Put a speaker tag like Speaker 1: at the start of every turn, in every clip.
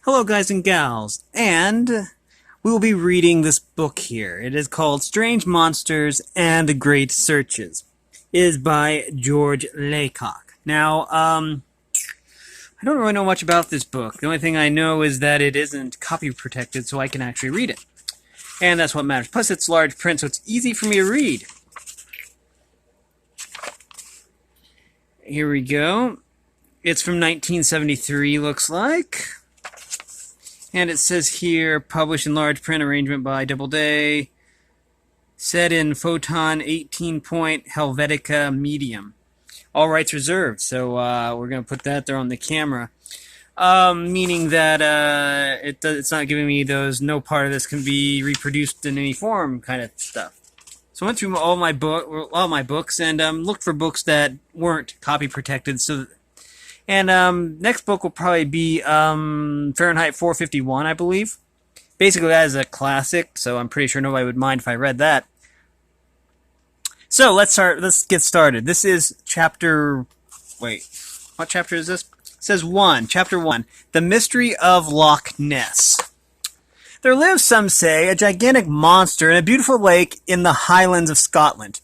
Speaker 1: Hello guys and gals, and we will be reading this book here. It is called Strange Monsters and Great Searches. It is by George Laycock. Now, I don't really know much about this book. The only thing I know is that it isn't copy protected, so I can actually read it. And that's what matters. Plus, it's large print, so it's easy for me to read. Here we go. It's from 1973, looks like. And it says here, published in large print arrangement by Doubleday, set in Photon 18-point Helvetica medium. All rights reserved, so we're going to put that there on the camera. Meaning that it's not giving me those, no part of this can be reproduced in any form kind of stuff. So I went through all my books and looked for books that weren't copy protected. And next book will probably be Fahrenheit 451, I believe. Basically, that is a classic, so I'm pretty sure nobody would mind if I read that. So let's get started. This is chapter. Wait, what chapter is this? It says 1, chapter 1, The Mystery of Loch Ness. There lives, some say, a gigantic monster in a beautiful lake in the Highlands of Scotland.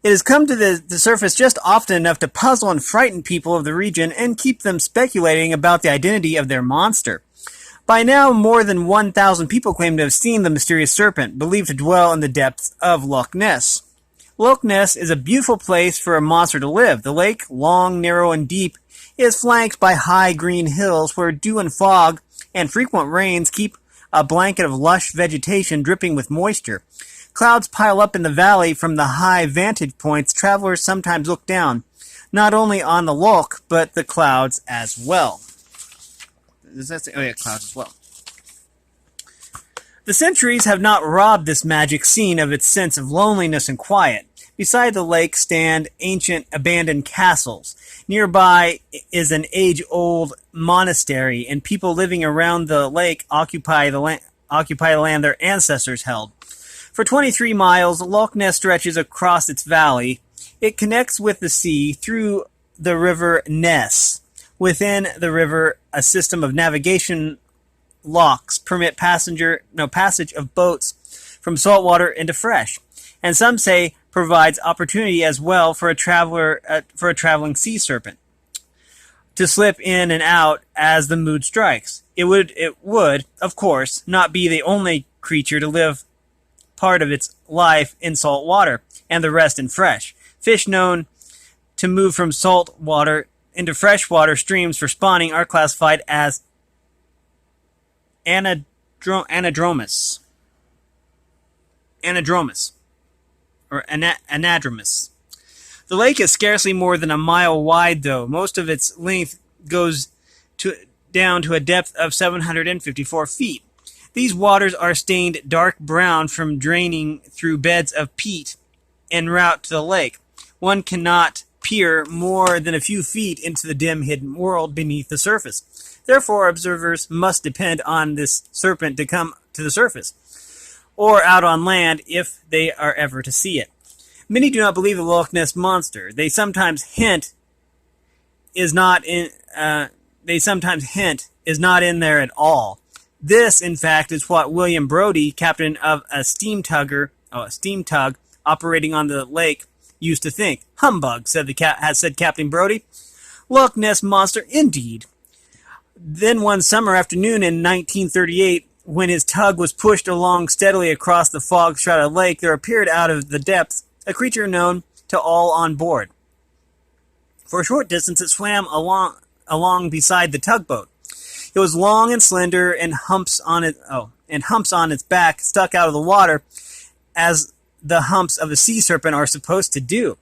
Speaker 1: It has come to the surface just often enough to puzzle and frighten people of the region and keep them speculating about the identity of their monster. By now, more than 1,000 people claim to have seen the mysterious serpent, believed to dwell in the depths of Loch Ness. Loch Ness is a beautiful place for a monster to live. The lake, long, narrow, and deep, is flanked by high green hills where dew and fog and frequent rains keep a blanket of lush vegetation dripping with moisture. Clouds pile up in the valley from the high vantage points. Travelers sometimes look down, not only on the loch, but the clouds as well. Does that say? Oh yeah, clouds as well. The centuries have not robbed this magic scene of its sense of loneliness and quiet. Beside the lake stand ancient abandoned castles. Nearby is an age-old monastery, and people living around the lake occupy the land their ancestors held. For 23 miles, Loch Ness stretches across its valley. It connects with the sea through the River Ness. Within the river, a system of navigation locks permit passage of boats from saltwater into fresh, and some say provides opportunity as well for a traveling sea serpent to slip in and out as the mood strikes. It would, of course, not be the only creature to live part of its life in salt water and the rest in fresh. Fish known to move from salt water into freshwater streams for spawning are classified as anadromous or anadromous. The lake is scarcely more than a mile wide, though. Most of its length goes down to a depth of 754 feet. These waters are stained dark brown from draining through beds of peat en route to the lake. One cannot peer more than a few feet into the dim hidden world beneath the surface. Therefore, observers must depend on this serpent to come to the surface, or out on land if they are ever to see it. Many do not believe the Loch Ness monster. They sometimes hint is not in there at all. This, in fact, is what William Brodie, captain of a steam tug operating on the lake, used to think. Humbug, said Captain Brodie. Loch Ness monster, indeed. Then one summer afternoon in 1938, when his tug was pushed along steadily across the fog-shrouded lake, there appeared out of the depths a creature known to all on board. For a short distance, it swam along beside the tugboat. It was long and slender, and humps on its back stuck out of the water, as the humps of a sea serpent are supposed to do.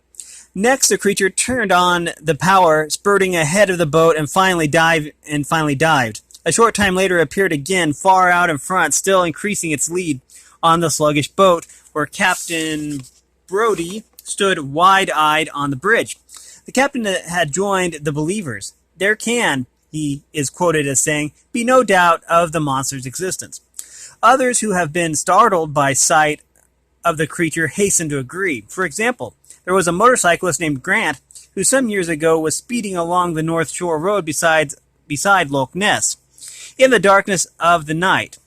Speaker 1: Next, the creature turned on the power, spurting ahead of the boat, and finally dived. A short time later, it appeared again, far out in front, still increasing its lead on the sluggish boat, where Captain Brodie stood wide-eyed on the bridge. The captain had joined the believers. There can, he is quoted as saying, be no doubt of the monster's existence. Others who have been startled by sight of the creature hasten to agree. For example, there was a motorcyclist named Grant who some years ago was speeding along the North Shore Road beside Loch Ness. in the darkness of the night.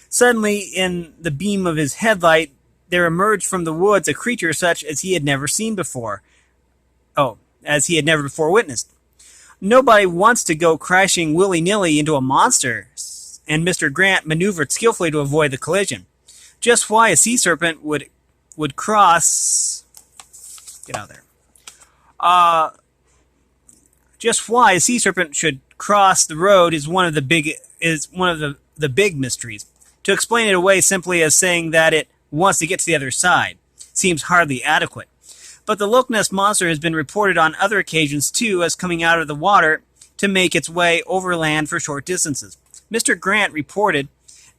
Speaker 1: Suddenly, in the beam of his headlight, there emerged from the woods a creature such as he had never seen before. As he had never before witnessed. Nobody wants to go crashing willy-nilly into a monster, and Mr. Grant maneuvered skillfully to avoid the collision. Just why a sea serpent would cross... Get out of there. Just why a sea serpent should cross the road is one of the big mysteries. To explain it away simply as saying that it wants to get to the other side seems hardly adequate. But the Loch Ness Monster has been reported on other occasions too as coming out of the water to make its way overland for short distances. Mr. Grant reported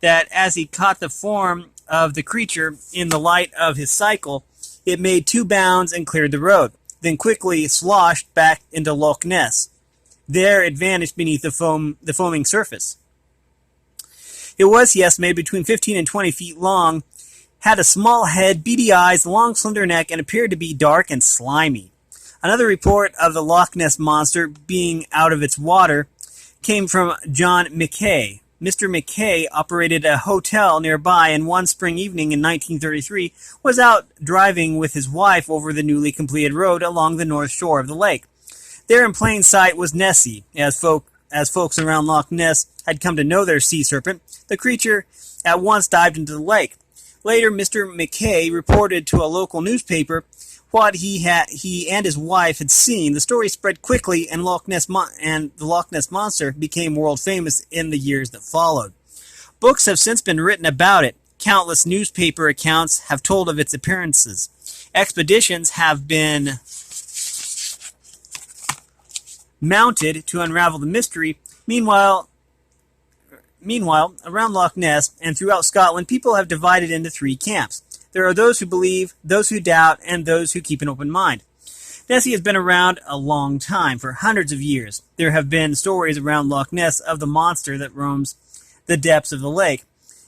Speaker 1: that as he caught the form of the creature in the light of his cycle, it made 2 bounds and cleared the road, then quickly sloshed back into Loch Ness. There it vanished beneath the foaming surface. It was, he estimated, between 15 and 20 feet long, had a small head, beady eyes, long slender neck, and appeared to be dark and slimy. Another report of the Loch Ness Monster being out of its water came from John Mackay. Mr. Mackay operated a hotel nearby, and one spring evening in 1933 was out driving with his wife over the newly completed road along the north shore of the lake. There in plain sight was Nessie. As folks around Loch Ness had come to know their sea serpent, the creature at once dived into the lake. Later, Mr. Mackay reported to a local newspaper what he and his wife had seen. The story spread quickly, and the Loch Ness Monster became world famous in the years that followed. Books have since been written about it. Countless newspaper accounts have told of its appearances. Expeditions have been mounted to unravel the mystery. Meanwhile, around Loch Ness and throughout Scotland, people have divided into 3 camps. There are those who believe, those who doubt, and those who keep an open mind. Nessie has been around a long time, for hundreds of years. There have been stories around Loch Ness of the monster that roams the depths of the lake.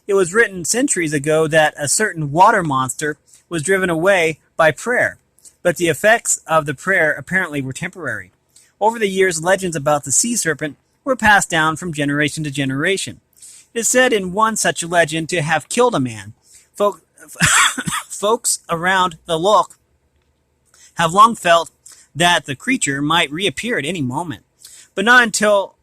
Speaker 1: It was written centuries ago that a certain water monster was driven away by prayer, but the effects of the prayer apparently were temporary. Over the years, legends about the sea serpent were passed down from generation to generation. It is said in one such legend to have killed a man. Folks around the loch have long felt that the creature might reappear at any moment, but not until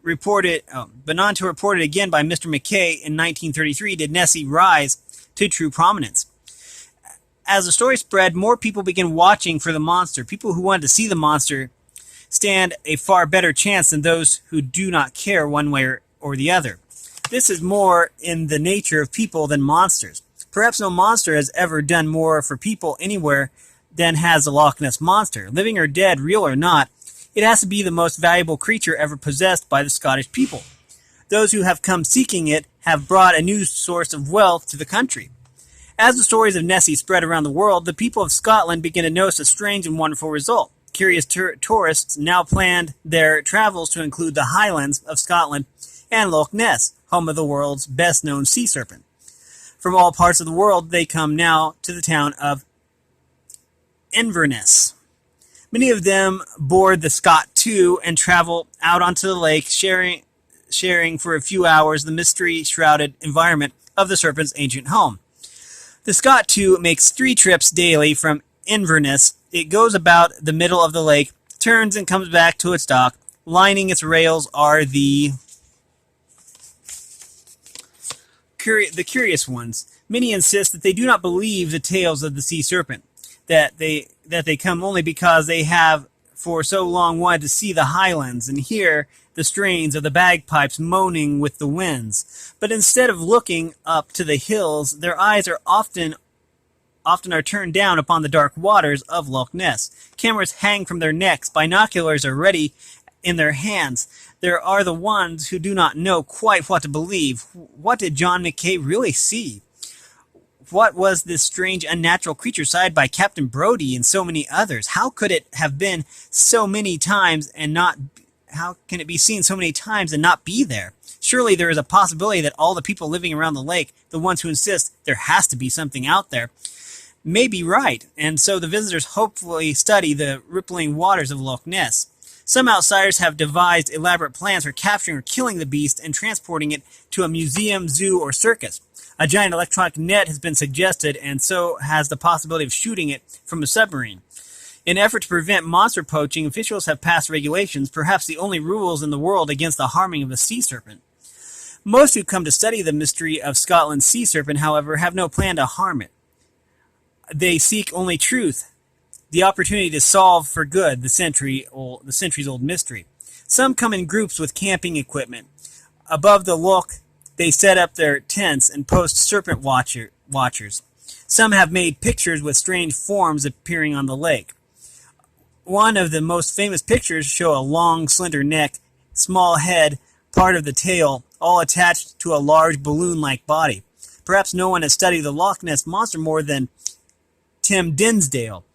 Speaker 1: reported again by Mr. Mackay in 1933 did Nessie rise to true prominence. As the story spread, more people began watching for the monster. People who wanted to see the monster stand a far better chance than those who do not care one way or the other. This is more in the nature of people than monsters. Perhaps no monster has ever done more for people anywhere than has the Loch Ness Monster. Living or dead, real or not, it has to be the most valuable creature ever possessed by the Scottish people. Those who have come seeking it have brought a new source of wealth to the country. As the stories of Nessie spread around the world, the people of Scotland began to notice a strange and wonderful result. Curious tourists now planned their travels to include the Highlands of Scotland and Loch Ness, home of the world's best-known sea serpent. From all parts of the world, they come now to the town of Inverness. Many of them board the Scott II and travel out onto the lake, sharing for a few hours the mystery-shrouded environment of the serpent's ancient home. The Scott II makes 3 trips daily from Inverness. It goes about the middle of the lake, turns and comes back to its dock. Lining its rails are the curious ones. Many insist that they do not believe the tales of the sea serpent, that they come only because they have for so long wanted to see the Highlands and hear the strains of the bagpipes moaning with the winds. But instead of looking up to the hills, their eyes are often are turned down upon the dark waters of Loch Ness. Cameras hang from their necks, binoculars are ready in their hands. There are the ones who do not know quite what to believe. What did John Mackay really see? What was this strange, unnatural creature sighted by Captain Brodie and so many others? How could it have been so many times and not? How can it be seen so many times and not be there? Surely there is a possibility that all the people living around the lake, the ones who insist there has to be something out there, may be right, and so the visitors hopefully study the rippling waters of Loch Ness. Some outsiders have devised elaborate plans for capturing or killing the beast and transporting it to a museum, zoo, or circus. A giant electronic net has been suggested, and so has the possibility of shooting it from a submarine. In an effort to prevent monster poaching, officials have passed regulations, perhaps the only rules in the world against the harming of a sea serpent. Most who come to study the mystery of Scotland's sea serpent, however, have no plan to harm it. They seek only truth, the opportunity to solve for good the centuries-old mystery. Some come in groups with camping equipment. Above the loch, they set up their tents and post serpent watchers. Some have made pictures with strange forms appearing on the lake. One of the most famous pictures show a long, slender neck, small head, part of the tail, all attached to a large balloon-like body. Perhaps no one has studied the Loch Ness Monster more than Tim Dinsdale.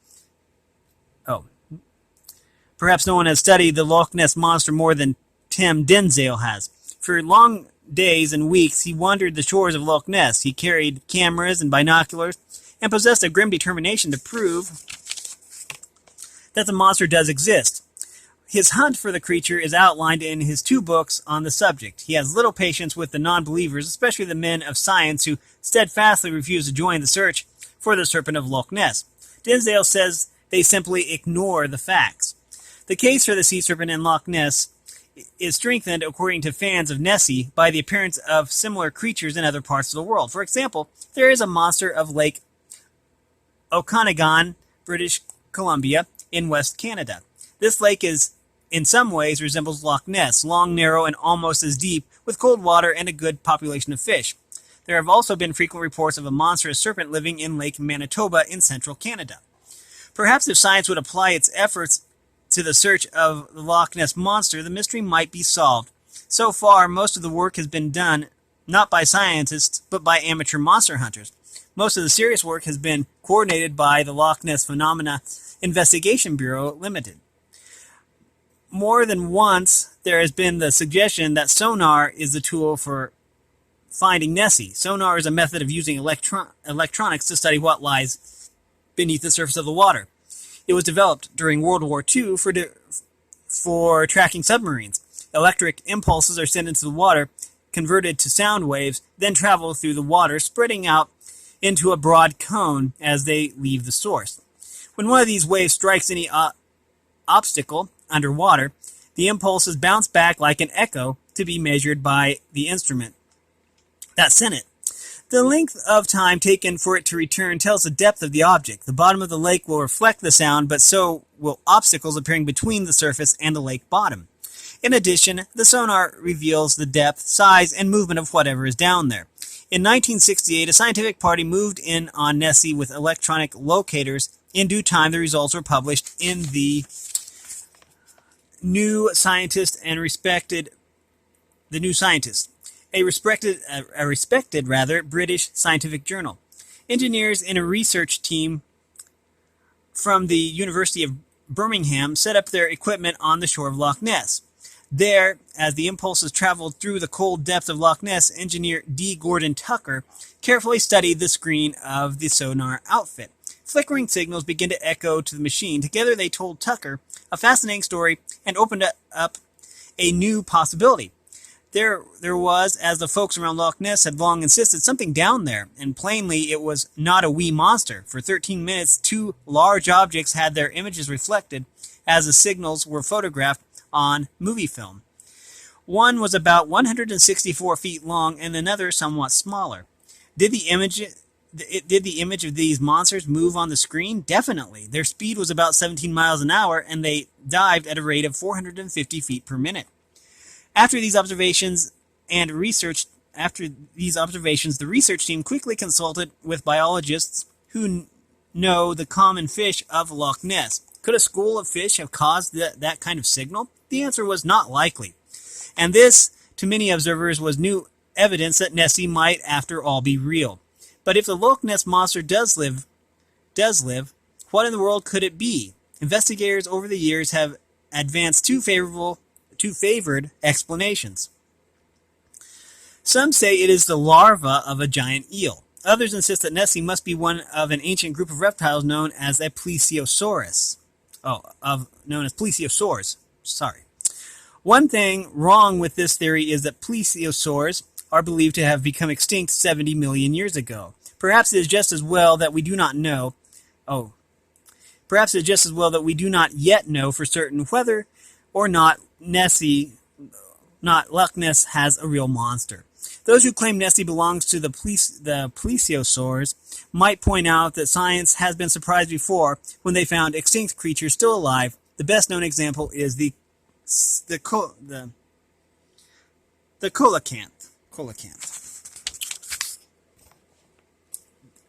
Speaker 1: Perhaps no one has studied the Loch Ness Monster more than Tim Dinsdale has. For long days and weeks, he wandered the shores of Loch Ness. He carried cameras and binoculars and possessed a grim determination to prove that the monster does exist. His hunt for the creature is outlined in his 2 books on the subject. He has little patience with the non-believers, especially the men of science who steadfastly refuse to join the search for the Serpent of Loch Ness. Dinsdale says they simply ignore the facts. The case for the sea serpent in Loch Ness is strengthened, according to fans of Nessie, by the appearance of similar creatures in other parts of the world. For example, there is a monster of Lake Okanagan, British Columbia, in West Canada. This lake in some ways resembles Loch Ness, long, narrow, and almost as deep, with cold water and a good population of fish. There have also been frequent reports of a monstrous serpent living in Lake Manitoba in central Canada. Perhaps if science would apply its efforts to the search of the Loch Ness Monster, the mystery might be solved. So far, most of the work has been done not by scientists, but by amateur monster hunters. Most of the serious work has been coordinated by the Loch Ness Phenomena Investigation Bureau Limited. More than once, there has been the suggestion that sonar is the tool for finding Nessie. Sonar is a method of using electronics to study what lies beneath the surface of the water. It was developed during World War II for tracking submarines. Electric impulses are sent into the water, converted to sound waves, then travel through the water, spreading out into a broad cone as they leave the source. When one of these waves strikes any obstacle underwater, the impulses bounce back like an echo to be measured by the instrument that sent it. The length of time taken for it to return tells the depth of the object. The bottom of the lake will reflect the sound, but so will obstacles appearing between the surface and the lake bottom. In addition, the sonar reveals the depth, size, and movement of whatever is down there. In 1968, a scientific party moved in on Nessie with electronic locators. In due time, the results were published in the New Scientist, a respected British scientific journal. Engineers in a research team from the University of Birmingham set up their equipment on the shore of Loch Ness. There, as the impulses traveled through the cold depths of Loch Ness, engineer D. Gordon Tucker carefully studied the screen of the sonar outfit. Flickering signals began to echo to the machine. Together they told Tucker a fascinating story and opened up a new possibility. There was, as the folks around Loch Ness had long insisted, something down there, and plainly it was not a wee monster. For 13 minutes, 2 large objects had their images reflected as the signals were photographed on movie film. One was about 164 feet long and another somewhat smaller. Did the image of these monsters move on the screen? Definitely. Their speed was about 17 miles an hour, and they dived at a rate of 450 feet per minute. After these observations, the research team quickly consulted with biologists who know the common fish of Loch Ness. Could a school of fish have caused that kind of signal? The answer was not likely. And this, to many observers, was new evidence that Nessie might, after all, be real. But if the Loch Ness Monster does live, what in the world could it be? Investigators over the years have advanced two favored explanations. Some say it is the larva of a giant eel. Others insist that Nessie must be one of an ancient group of reptiles known as a plesiosaurs. Sorry. One thing wrong with this theory is that plesiosaurs are believed to have become extinct 70 million years ago. Perhaps it is just as well that we do not know. Perhaps it is just as well that we do not yet know for certain whether or not Loch Ness has a real monster. Those who claim Nessie belongs to the plesiosaurs might point out that science has been surprised before when they found extinct creatures still alive. The best known example is the coelacanth.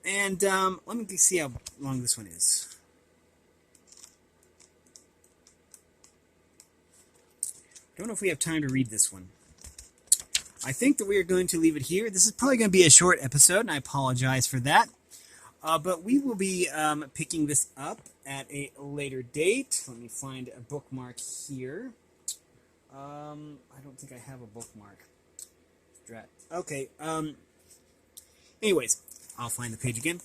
Speaker 1: And let me see how long this one is. I don't know if we have time to read this one. I think that we are going to leave it here. This is probably going to be a short episode, and I apologize for that. But we will be picking this up at a later date. Let me find a bookmark here. I don't think I have a bookmark. Okay. Anyways, I'll find the page again.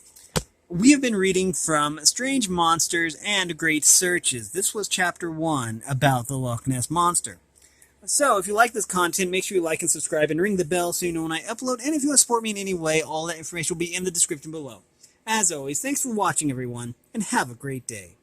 Speaker 1: We have been reading from Strange Monsters and Great Searches. This was Chapter 1 about the Loch Ness Monster. So, if you like this content, make sure you like and subscribe and ring the bell so you know when I upload. And if you want to support me in any way, all that information will be in the description below. As always, thanks for watching, everyone, and have a great day.